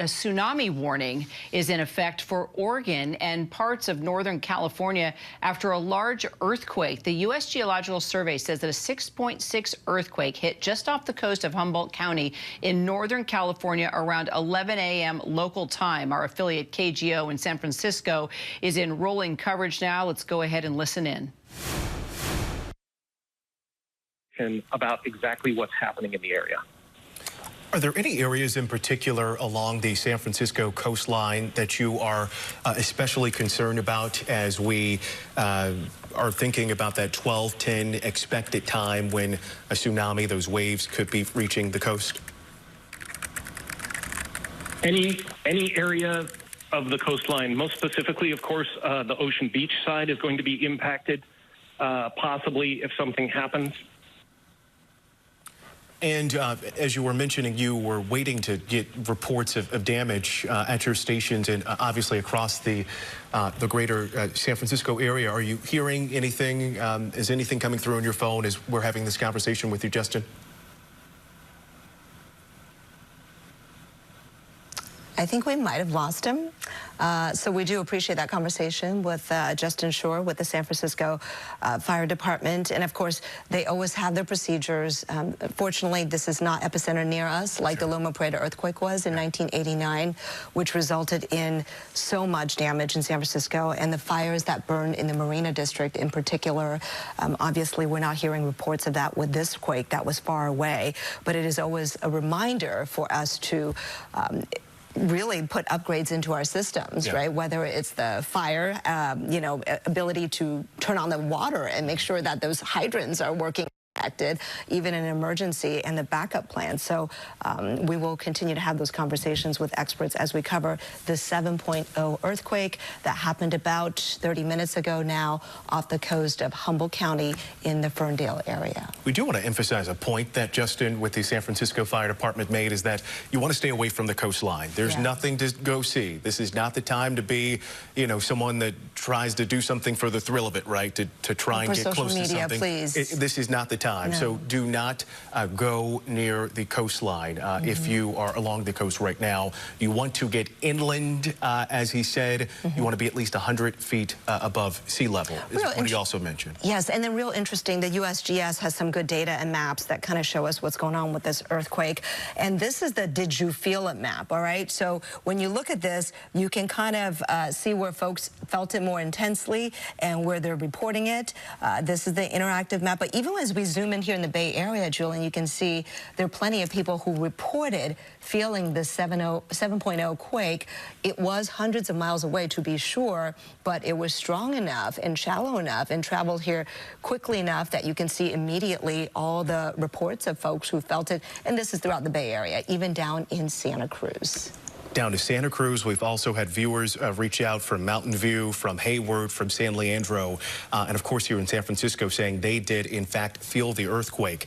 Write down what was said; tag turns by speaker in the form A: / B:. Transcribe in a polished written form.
A: A tsunami warning is in effect for Oregon and parts of Northern California after a large earthquake. The U.S. Geological Survey says that a 6.6 earthquake hit just off the coast of Humboldt County in Northern California around 11 a.m. local time. Our affiliate KGO in San Francisco is in rolling coverage now. Let's go ahead and listen in.
B: And about exactly what's happening in the area.
C: Are there any areas in particular along the San Francisco coastline that you are especially concerned about as we are thinking about that 12:10 expected time when a tsunami, those waves could be reaching the coast?
B: Any area of the coastline, most specifically, of course, the Ocean Beach side is going to be impacted, possibly if something happens.
C: And as you were mentioning, you were waiting to get reports of damage at your stations and obviously across the greater San Francisco area. Are you hearing anything? Is anything coming through on your phone as we're having this conversation with you, Justin?
D: I think we might have lost him. So we do appreciate that conversation with Justin Shore with the San Francisco Fire Department. And of course, they always have their procedures. Fortunately, this is not epicenter near us like the Loma Prieta earthquake was in 1989, which resulted in so much damage in San Francisco and the fires that burned in the Marina District in particular. Obviously, we're not hearing reports of that with this quake that was far away, but it is always a reminder for us to really put upgrades into our systems, right? Whether it's the fire, ability to turn on the water and make sure that those hydrants are working, even in an emergency, and the backup plan. So we will continue to have those conversations with experts as we cover the 7.0 earthquake that happened about 30 minutes ago now off the coast of Humboldt County in the Ferndale area.
C: We do want to emphasize a point that Justin with the San Francisco Fire Department made is that you want to stay away from the coastline. There's nothing to go see. This is not the time to be, someone that tries to do something for the thrill of it, right? To try and get close to something.
D: Please.
C: This is not the time. No. So do not go near the coastline if you are along the coast right now. You want to get inland, as he said. You want to be at least 100 feet above sea level, is what he also mentioned.
D: Yes, and then real interesting, the USGS has some good data and maps that kind of show us what's going on with this earthquake. And this is the Did You Feel It map, all right? So when you look at this, you can kind of see where folks felt it more intensely and where they're reporting it. This is the interactive map. But even as we zoom in here in the Bay Area, Julian, you can see there are plenty of people who reported feeling the 7.0 quake. It was hundreds of miles away, to be sure, but it was strong enough and shallow enough and traveled here quickly enough that you can see immediately all the reports of folks who felt it. And this is throughout the Bay Area, even down in Santa Cruz.
C: Down to Santa Cruz. We've also had viewers reach out from Mountain View, from Hayward, from San Leandro, and of course here in San Francisco saying they did in fact feel the earthquake.